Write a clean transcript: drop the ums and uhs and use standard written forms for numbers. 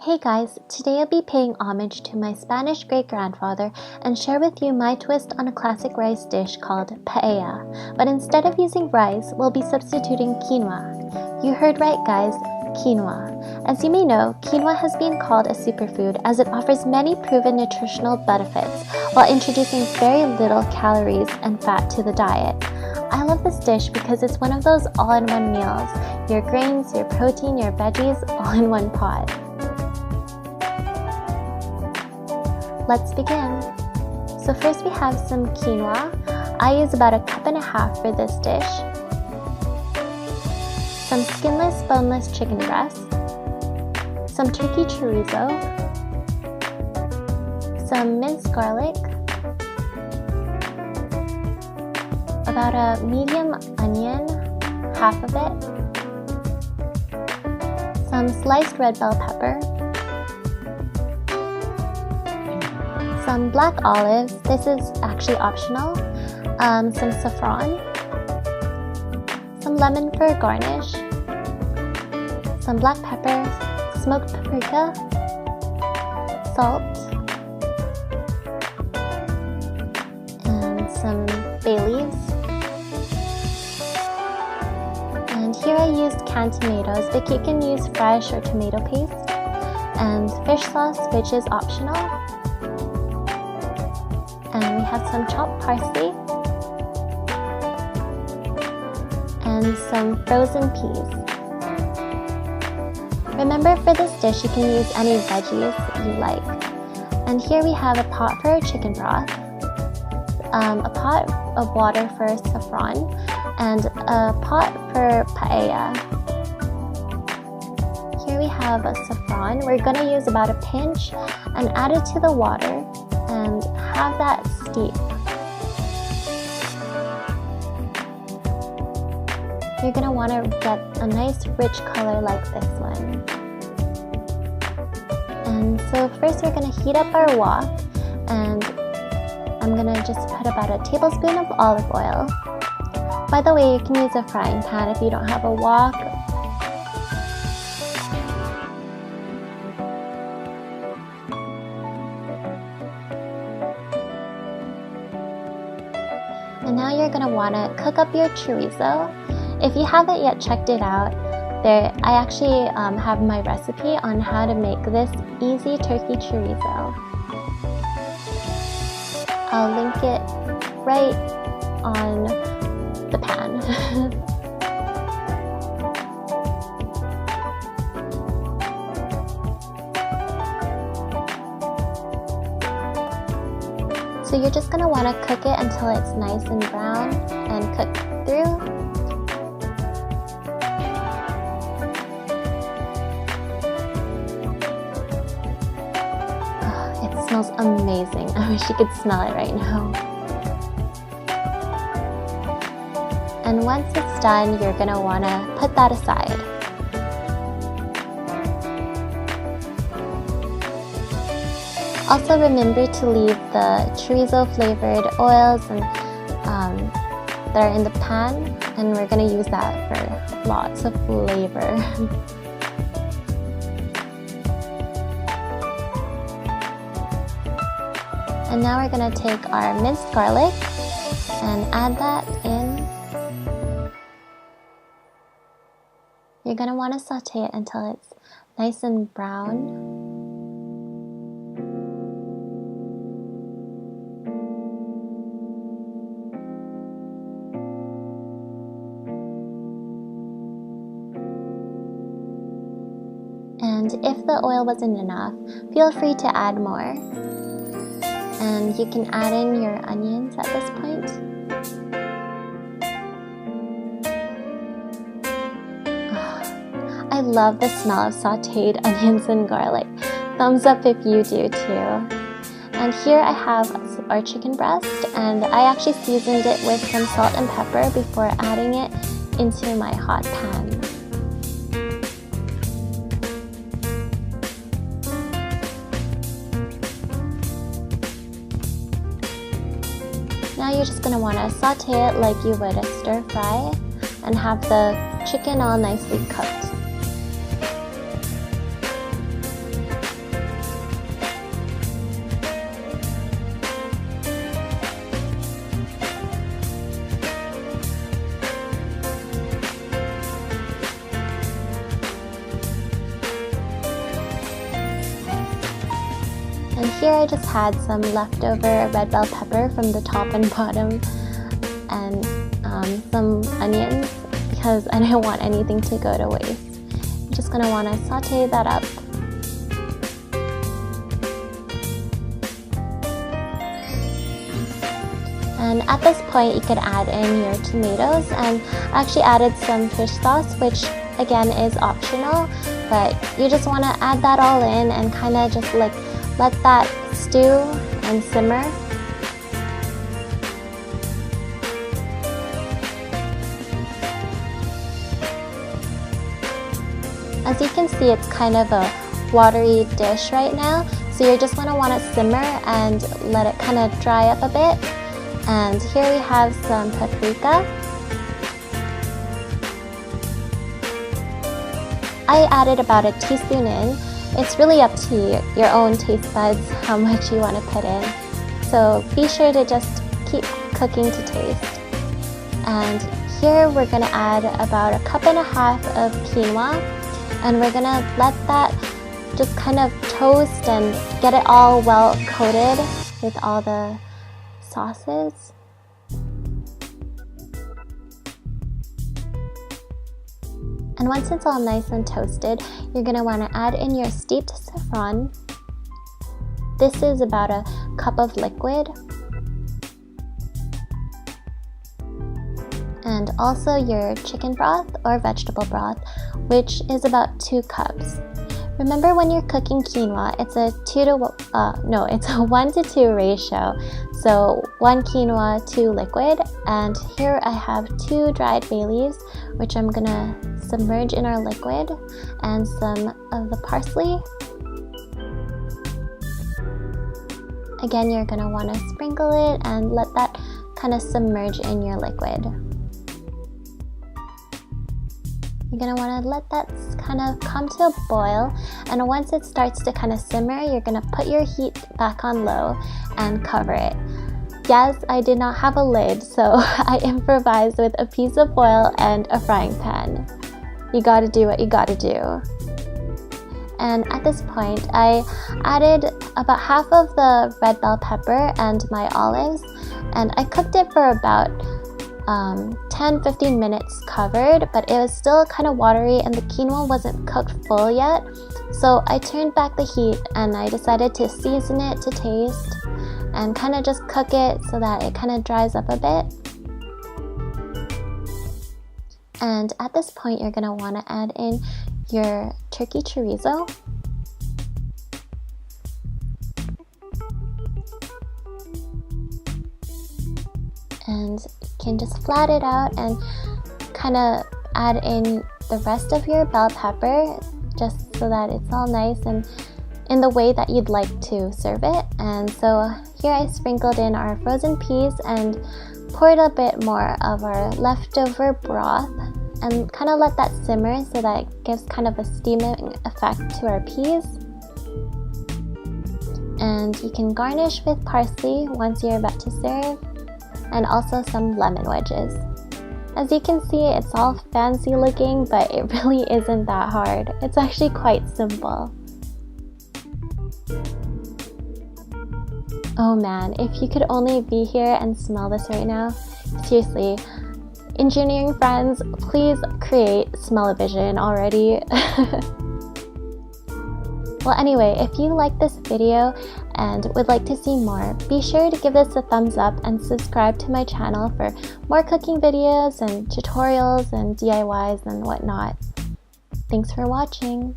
Hey guys, today I'll be paying homage to my Spanish great-grandfather and share with you my twist on a classic rice dish called paella. But instead of using rice, we'll be substituting quinoa. You heard right guys, quinoa. As you may know, quinoa has been called a superfood as it offers many proven nutritional benefits while introducing very little calories and fat to the diet. I love this dish because it's one of those all-in-one meals. Your grains, your protein, your veggies, all in one pot. Let's begin. So first we have some quinoa. I use about 1.5 cups for this dish. Some skinless, boneless chicken breast. Some turkey chorizo. Some minced garlic. About a medium onion, half of it. Some sliced red bell pepper. Some black olives, this is actually optional, some saffron, some lemon for a garnish, some black pepper, smoked paprika, salt, and some bay leaves. And here I used canned tomatoes, but you can use fresh or tomato paste, and fish sauce, which is optional. And we have some chopped parsley and some frozen peas. Remember, for this dish you can use any veggies you like. And here we have a pot for chicken broth, a pot of water for saffron, and a pot for paella. Here we have a saffron. We're going to use about a pinch and add it to the water and have that steep. You're going to want to get a nice rich color like this one. And so first we're going to heat up our wok, and I'm going to just put about 1 tablespoon of olive oil. By the way, you can use a frying pan if you don't have a wok. And now you're going to want to cook up your chorizo. If you haven't yet checked it out, I actually have my recipe on how to make this easy turkey chorizo. I'll link it right on the pan. So you're just going to want to cook it until it's nice and brown and cook through. Oh, it smells amazing. I wish you could smell it right now. And once it's done, you're going to want to put that aside. Also remember to leave the chorizo flavored oils and that are in the pan, and we're going to use that for lots of flavor. And now we're going to take our minced garlic and add that in. You're going to want to saute it until it's nice and brown. And if the oil wasn't enough, feel free to add more. And you can add in your onions at this point. Oh, I love the smell of sauteed onions and garlic. Thumbs up if you do too. And here I have our chicken breast, and I actually seasoned it with some salt and pepper before adding it into my hot pan. Now you're just going to want to saute it like you would a stir fry and have the chicken all nicely cooked. And here I just had some leftover red bell pepper from the top and bottom, and some onions because I didn't want anything to go to waste. I'm just gonna want to saute that up. And at this point you could add in your tomatoes, and I actually added some fish sauce, which again is optional, but you just want to add that all in and kind of just like let that stew and simmer. As you can see, it's kind of a watery dish right now, so you're just going to want to simmer and let it kind of dry up a bit. And here we have some paprika. I added about a teaspoon in. It's really up to your own taste buds how much you want to put in. So be sure to just keep cooking to taste. And here we're going to add about 1.5 cups of quinoa, and we're going to let that just kind of toast and get it all well coated with all the sauces. And once it's all nice and toasted, you're going to want to add in your steeped saffron. This is about 1 cup of liquid. And also your chicken broth or vegetable broth, which is about 2 cups. Remember, when you're cooking quinoa, it's a 1 to 2 ratio. So 1 quinoa, 2 liquid. And here I have 2 dried bay leaves, which I'm gonna submerge in our liquid, and some of the parsley. Again, you're gonna want to sprinkle it and let that kind of submerge in your liquid. You're going to want to let that kind of come to a boil, and once it starts to kind of simmer, you're going to put your heat back on low and cover it. Yes, I did not have a lid, so I improvised with a piece of foil and a frying pan. You gotta do what you gotta do. And at this point, I added about half of the red bell pepper and my olives, and I cooked it for about 10-15 minutes covered, but it was still kind of watery and the quinoa wasn't cooked full yet. So I turned back the heat and I decided to season it to taste and kind of just cook it so that it kind of dries up a bit. And at this point, you're going to want to add in your turkey chorizo. And you can just flat it out and kind of add in the rest of your bell pepper, just so that it's all nice and in the way that you'd like to serve it. And so here I sprinkled in our frozen peas and poured a bit more of our leftover broth and kind of let that simmer so that it gives kind of a steaming effect to our peas. And you can garnish with parsley once you're about to serve, and also some lemon wedges. As you can see, it's all fancy looking, but it really isn't that hard. It's actually quite simple. Oh man, if you could only be here and smell this right now. Seriously, engineering friends, please create smell-o-vision already. Well, anyway, if you like this video and would like to see more, be sure to give this a thumbs up and subscribe to my channel for more cooking videos and tutorials and DIYs and whatnot. Thanks for watching.